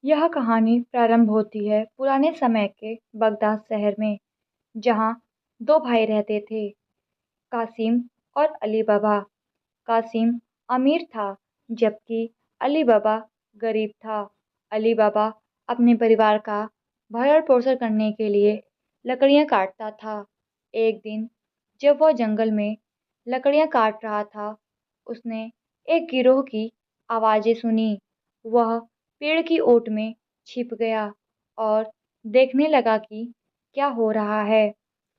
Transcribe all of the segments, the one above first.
यह कहानी प्रारंभ होती है पुराने समय के बगदाद शहर में, जहाँ दो भाई रहते थे, कासिम और अली बाबा। कासिम अमीर था, जबकि अली बाबा गरीब था। अली बाबा अपने परिवार का भरण पोषण करने के लिए लकड़ियाँ काटता था। एक दिन जब वह जंगल में लकड़ियाँ काट रहा था, उसने एक गिरोह की आवाज़ें सुनी। वह पेड़ की ओट में छिप गया और देखने लगा कि क्या हो रहा है।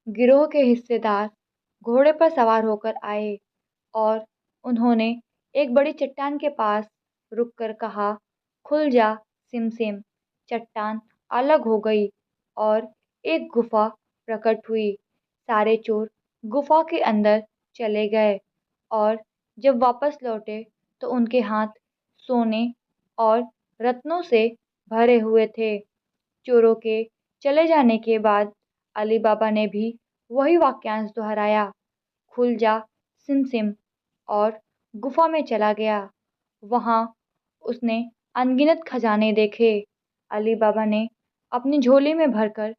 गिरोह के हिस्सेदार घोड़े पर सवार होकर आए और उन्होंने एक बड़ी चट्टान के पास रुककर कहा, खुल जा सिम सिम। चट्टान अलग हो गई और एक गुफा प्रकट हुई। सारे चोर गुफा के अंदर चले गए और जब वापस लौटे तो उनके हाथ सोने और रत्नों से भरे हुए थे। चोरों के चले जाने के बाद अली बाबा ने भी वही वाक्यांश दोहराया, खुल जा सिम सिम, और गुफा में चला गया। वहां उसने अनगिनत खजाने देखे। अली बाबा ने अपनी झोली में भरकर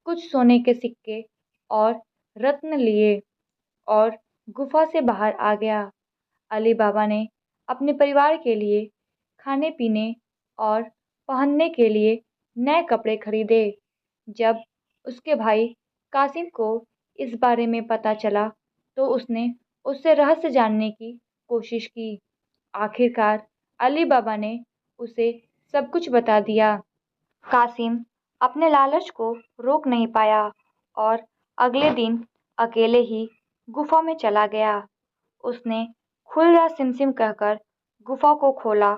कुछ सोने के सिक्के और रत्न लिए और गुफा से बाहर आ गया। अली बाबा ने अपने परिवार के लिए खाने पीने और पहनने के लिए नए कपड़े खरीदे। जब उसके भाई कासिम को इस बारे में पता चला तो उसने उससे रहस्य जानने की कोशिश की। आखिरकार अली बाबा ने उसे सब कुछ बता दिया। कासिम अपने लालच को रोक नहीं पाया और अगले दिन अकेले ही गुफा में चला गया। उसने खुल जा सिमसिम कहकर गुफा को खोला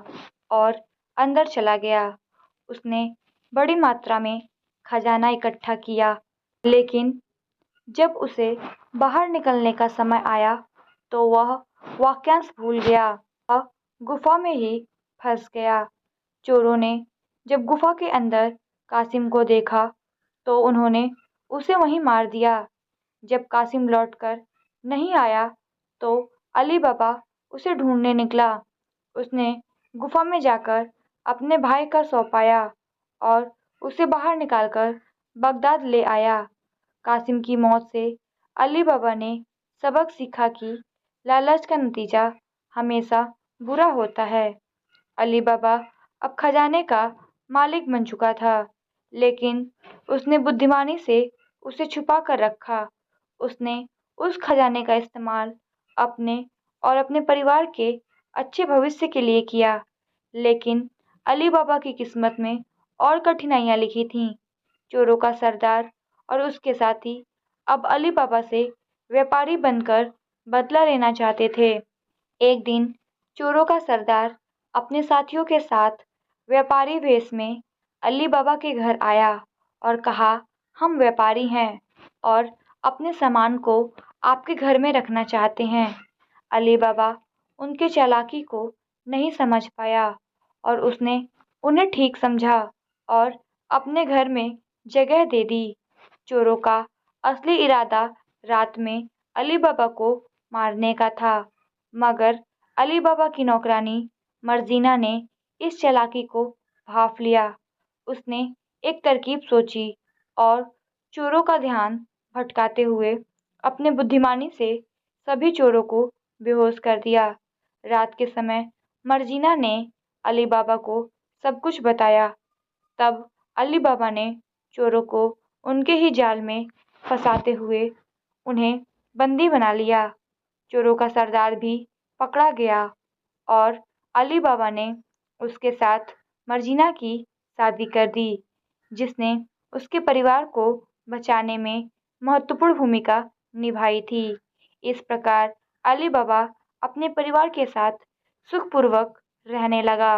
और अंदर चला गया। उसने बड़ी मात्रा में खजाना इकट्ठा किया, लेकिन जब उसे बाहर निकलने का समय आया तो वह वाक्यांश भूल गया। वह गुफा में ही फंस गया। चोरों ने जब गुफा के अंदर कासिम को देखा तो उन्होंने उसे वहीं मार दिया। जब कासिम लौटकर नहीं आया तो अली बाबा उसे ढूंढने निकला। उसने गुफा में जाकर अपने भाई का शव पाया और उसे बाहर निकालकर बगदाद ले आया। कासिम की मौत से अली बाबा ने सबक सीखा कि लालच का नतीजा हमेशा बुरा होता है। अली बाबा अब खजाने का मालिक बन चुका था, लेकिन उसने बुद्धिमानी से उसे छुपा कर रखा। उसने उस खजाने का इस्तेमाल अपने और अपने परिवार के अच्छे भविष्य के लिए किया। लेकिन अली बाबा की किस्मत में और कठिनाइयां लिखी थीं। चोरों का सरदार और उसके साथी अब अली बाबा से व्यापारी बनकर बदला लेना चाहते थे। एक दिन चोरों का सरदार अपने साथियों के साथ व्यापारी वेश में अली बाबा के घर आया और कहा, हम व्यापारी हैं और अपने सामान को आपके घर में रखना चाहते हैं। अली बाबा उनके चालाकी को नहीं समझ पाया और उसने उन्हें ठीक समझा और अपने घर में जगह दे दी। चोरों का असली इरादा रात में अली बाबा को मारने का था, मगर अली बाबा की नौकरानी मर्जीना ने इस चालाकी को भांप लिया। उसने एक तरकीब सोची और चोरों का ध्यान भटकाते हुए अपने बुद्धिमानी से सभी चोरों को बेहोश कर दिया। रात के समय मर्जीना ने अली बाबा को सब कुछ बताया। तब अली बाबा ने चोरों को उनके ही जाल में फंसाते हुए उन्हें बंदी बना लिया। चोरों का सरदार भी पकड़ा गया और अली बाबा ने उसके साथ मर्जीना की शादी कर दी, जिसने उसके परिवार को बचाने में महत्वपूर्ण भूमिका निभाई थी। इस प्रकार अली बाबा अपने परिवार के साथ सुखपूर्वक रहने लगा।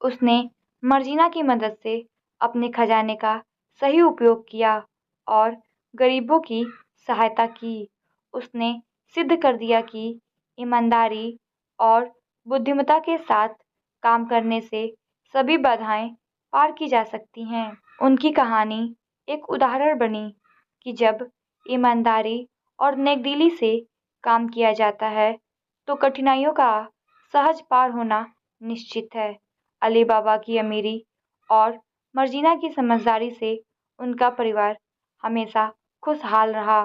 उसने मर्जीना की मदद से अपने खजाने का सही उपयोग किया और गरीबों की सहायता की। उसने सिद्ध कर दिया कि ईमानदारी और बुद्धिमत्ता के साथ काम करने से सभी बाधाएं पार की जा सकती हैं। उनकी कहानी एक उदाहरण बनी कि जब ईमानदारी और नेकदिली से काम किया जाता है तो कठिनाइयों का सहज पार होना निश्चित है। अली बाबा की अमीरी और मर्जीना की समझदारी से उनका परिवार हमेशा खुशहाल रहा।